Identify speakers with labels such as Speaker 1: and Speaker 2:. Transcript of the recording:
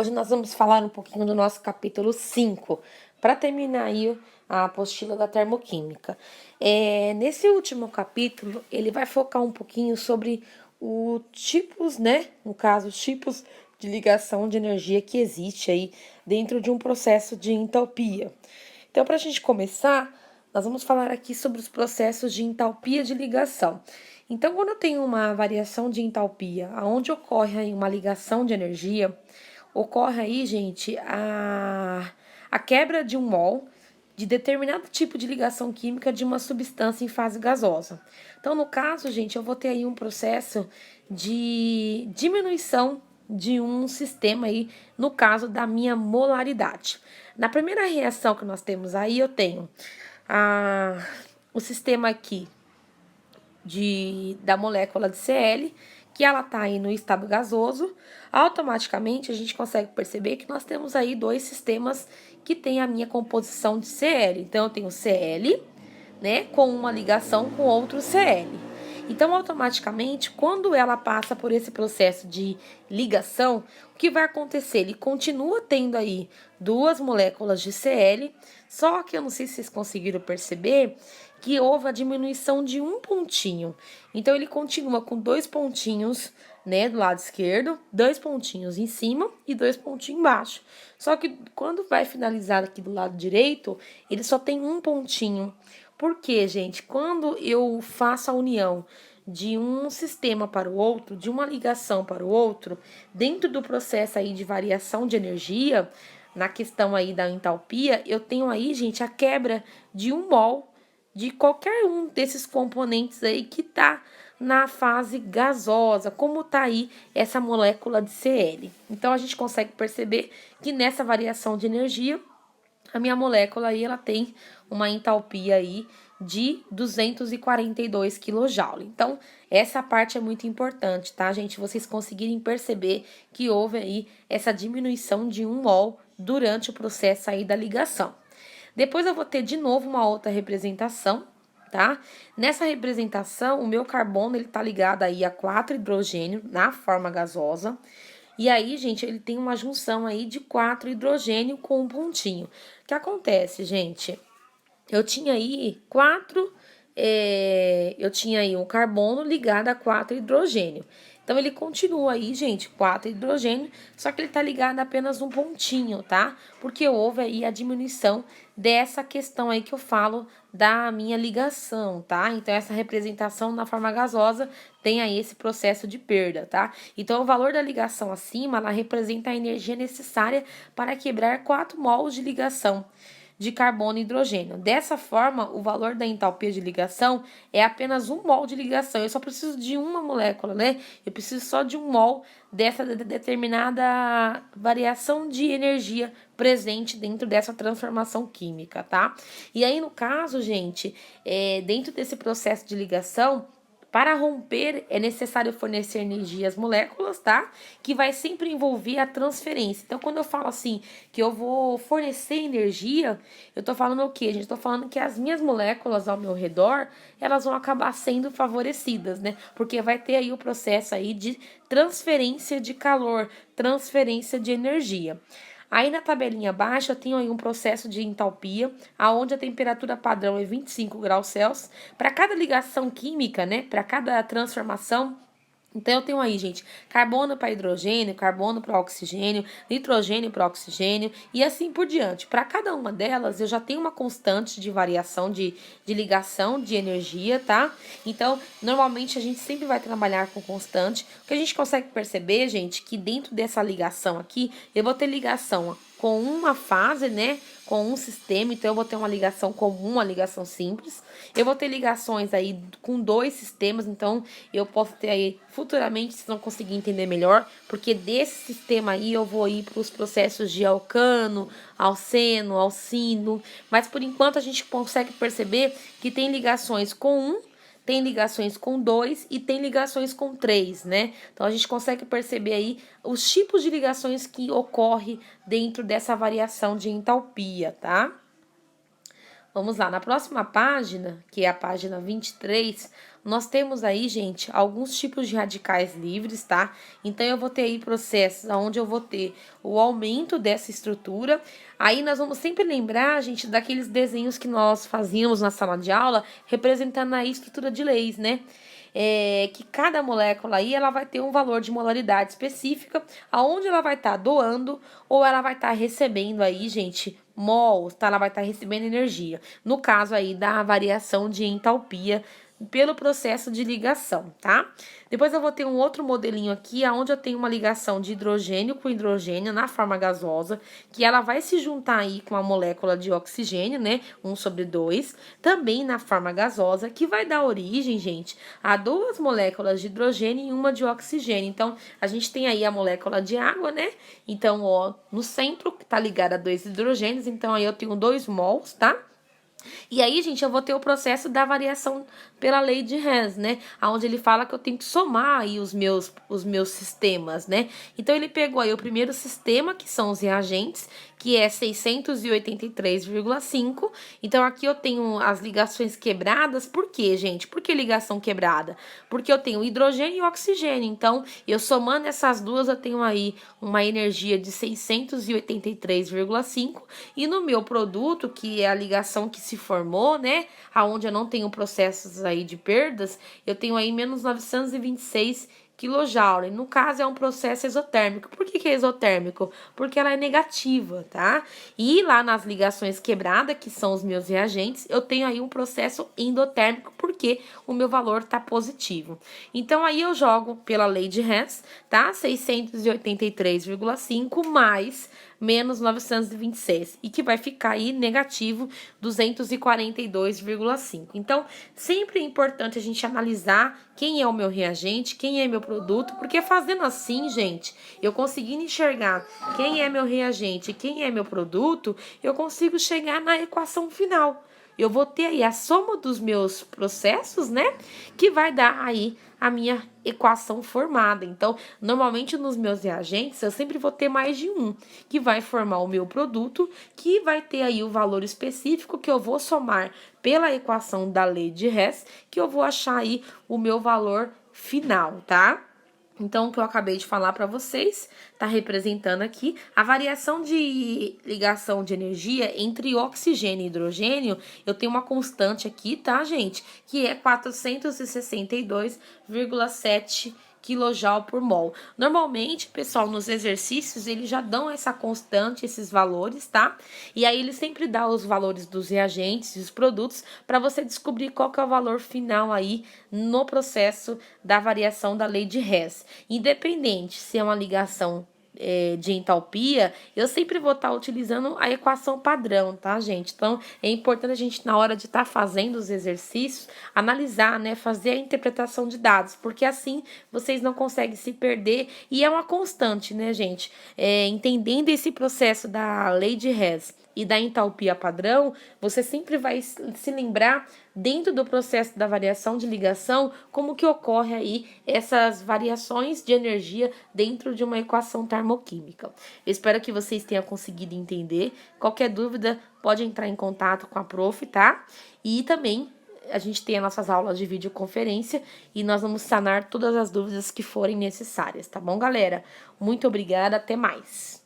Speaker 1: Hoje nós vamos falar um pouquinho do nosso capítulo 5, para terminar aí a apostila da termoquímica. Nesse último capítulo, ele vai focar um pouquinho sobre os tipos, né? No caso, os tipos de ligação de energia que existe aí dentro de um processo de entalpia. Então, para a gente começar, nós vamos falar aqui sobre os processos de entalpia de ligação. Então, quando eu tenho uma variação de entalpia, onde ocorre aí uma ligação de energia, ocorre aí, gente, a quebra de um mol de determinado tipo de ligação química de uma substância em fase gasosa. Então, no caso, gente, eu vou ter aí um processo de diminuição de um sistema aí, no caso da minha molaridade. Na primeira reação que nós temos aí, eu tenho o sistema aqui da molécula de Cl, que ela está aí no estado gasoso. Automaticamente a gente consegue perceber que nós temos aí dois sistemas que tem a minha composição de Cl. Então eu tenho Cl, né, com uma ligação com outro Cl. Então, automaticamente, quando ela passa por esse processo de ligação, o que vai acontecer? Ele continua tendo aí duas moléculas de Cl, só que eu não sei se vocês conseguiram perceber que houve a diminuição de um pontinho. Então, ele continua com dois pontinhos, né, do lado esquerdo, dois pontinhos em cima e dois pontinhos embaixo. Só que quando vai finalizar aqui do lado direito, ele só tem um pontinho. Por quê, gente? Quando eu faço a união de um sistema para o outro, de uma ligação para o outro, dentro do processo aí de variação de energia, na questão aí da entalpia, eu tenho aí, gente, a quebra de um mol de qualquer um desses componentes aí que tá na fase gasosa, como tá aí essa molécula de Cl. Então, a gente consegue perceber que nessa variação de energia, a minha molécula aí, ela tem uma entalpia aí de 242 kJ. Então, essa parte é muito importante, tá, gente? Vocês conseguirem perceber que houve aí essa diminuição de 1 mol durante o processo aí da ligação. Depois eu vou ter de novo uma outra representação, tá? Nessa representação, o meu carbono, ele tá ligado aí a 4 hidrogênio na forma gasosa. E aí, gente, ele tem uma junção aí de 4 hidrogênio com um pontinho. O que acontece, gente? Eu tinha aí eu tinha aí um carbono ligado a 4 hidrogênio. Então, ele continua aí, gente, 4 hidrogênio, só que ele tá ligado a apenas um pontinho, tá? Porque houve aí a diminuição dessa questão aí que eu falo da minha ligação, tá? Então, essa representação na forma gasosa tem aí esse processo de perda, tá? Então, o valor da ligação acima, ela representa a energia necessária para quebrar 4 mols de ligação de carbono e hidrogênio. Dessa forma, o valor da entalpia de ligação é apenas 1 mol de ligação. Eu só preciso de uma molécula, né? Eu preciso só de 1 mol dessa determinada variação de energia presente dentro dessa transformação química, tá? E aí, no caso, gente, dentro desse processo de ligação, para romper, é necessário fornecer energia às moléculas, tá? Que vai sempre envolver a transferência. Então, quando eu falo assim, que eu vou fornecer energia, eu tô falando o quê, gente? Eu tô falando que as minhas moléculas ao meu redor, elas vão acabar sendo favorecidas, né? Porque vai ter aí o processo aí de transferência de calor, transferência de energia. Aí na tabelinha abaixo eu tenho aí um processo de entalpia, aonde a temperatura padrão é 25 graus Celsius. Para cada ligação química, né, para cada transformação, então eu tenho aí, gente, carbono para hidrogênio, carbono para oxigênio, nitrogênio para oxigênio e assim por diante. Para cada uma delas eu já tenho uma constante de variação de ligação de energia, tá? Então, normalmente a gente sempre vai trabalhar com constante. O que a gente consegue perceber, gente, que dentro dessa ligação aqui, eu vou ter ligação com uma fase, né, com um sistema, então eu vou ter uma ligação comum, uma ligação simples. Eu vou ter ligações aí com dois sistemas, então eu posso ter aí futuramente, se não conseguir entender melhor, porque desse sistema aí eu vou ir para os processos de alcano, alceno, alcino, mas por enquanto a gente consegue perceber que tem ligações com um, tem ligações com 2 e tem ligações com 3, né? Então, a gente consegue perceber aí os tipos de ligações que ocorrem dentro dessa variação de entalpia, tá? Vamos lá, na próxima página, que é a página 23, nós temos aí, gente, alguns tipos de radicais livres, tá? Então, eu vou ter aí processos onde eu vou ter o aumento dessa estrutura. Aí, nós vamos sempre lembrar, gente, daqueles desenhos que nós fazíamos na sala de aula, representando a estrutura de Leis, né? Que cada molécula aí ela vai ter um valor de molaridade específica, aonde ela vai estar doando ou ela vai estar recebendo aí, gente, mols, tá? Ela vai estar recebendo energia. No caso aí da variação de entalpia pelo processo de ligação, tá? Depois eu vou ter um outro modelinho aqui, onde eu tenho uma ligação de hidrogênio com hidrogênio na forma gasosa, que ela vai se juntar aí com a molécula de oxigênio, né? 1/2, também na forma gasosa, que vai dar origem, gente, a duas moléculas de hidrogênio e uma de oxigênio. Então, a gente tem aí a molécula de água, né? Então, ó, no centro tá ligada a 2 hidrogênios, então aí eu tenho 2 mols, tá? E aí, gente, eu vou ter o processo da variação pela lei de Hess, né? Onde ele fala que eu tenho que somar aí os meus sistemas, né? Então, ele pegou aí o primeiro sistema, que são os reagentes, que é 683,5. Então, aqui eu tenho as ligações quebradas. Por quê, gente? Por que ligação quebrada? Porque eu tenho hidrogênio e oxigênio. Então, eu somando essas duas, eu tenho aí uma energia de 683,5. E no meu produto, que é a ligação que se formou, né? Aonde eu não tenho processos aí de perdas, eu tenho aí menos 926 kJ. No caso, é um processo exotérmico. Por que é exotérmico? Porque ela é negativa, tá? E lá nas ligações quebradas, que são os meus reagentes, eu tenho aí um processo endotérmico, porque o meu valor tá positivo. Então, aí eu jogo pela lei de Hess, tá? 683,5 mais menos 926, e que vai ficar aí negativo 242,5. Então, sempre é importante a gente analisar quem é o meu reagente, quem é meu produto, porque fazendo assim, gente, eu conseguindo enxergar quem é meu reagente e quem é meu produto, eu consigo chegar na equação final. Eu vou ter aí a soma dos meus processos, né? Que vai dar aí a minha equação formada. Então, normalmente nos meus reagentes, eu sempre vou ter mais de um, que vai formar o meu produto, que vai ter aí o valor específico que eu vou somar pela equação da lei de Hess, que eu vou achar aí o meu valor final, tá? Então, o que eu acabei de falar para vocês, tá representando aqui a variação de ligação de energia entre oxigênio e hidrogênio. Eu tenho uma constante aqui, tá, gente? Que é 462,7 kJ por mol. Normalmente, pessoal, nos exercícios, eles já dão essa constante, esses valores, tá? E aí, ele sempre dá os valores dos reagentes e os produtos para você descobrir qual que é o valor final aí no processo da variação da lei de Hess. Independente se é uma ligação de entalpia, eu sempre vou estar utilizando a equação padrão, tá, gente? Então, é importante a gente, na hora de estar fazendo os exercícios, analisar, né, fazer a interpretação de dados, porque assim vocês não conseguem se perder, e é uma constante, né, gente? Entendendo esse processo da lei de Hess e da entalpia padrão, você sempre vai se lembrar, dentro do processo da variação de ligação, como que ocorre aí essas variações de energia dentro de uma equação termoquímica. Eu espero que vocês tenham conseguido entender. Qualquer dúvida, pode entrar em contato com a prof, tá? E também a gente tem as nossas aulas de videoconferência e nós vamos sanar todas as dúvidas que forem necessárias, tá bom, galera? Muito obrigada, até mais!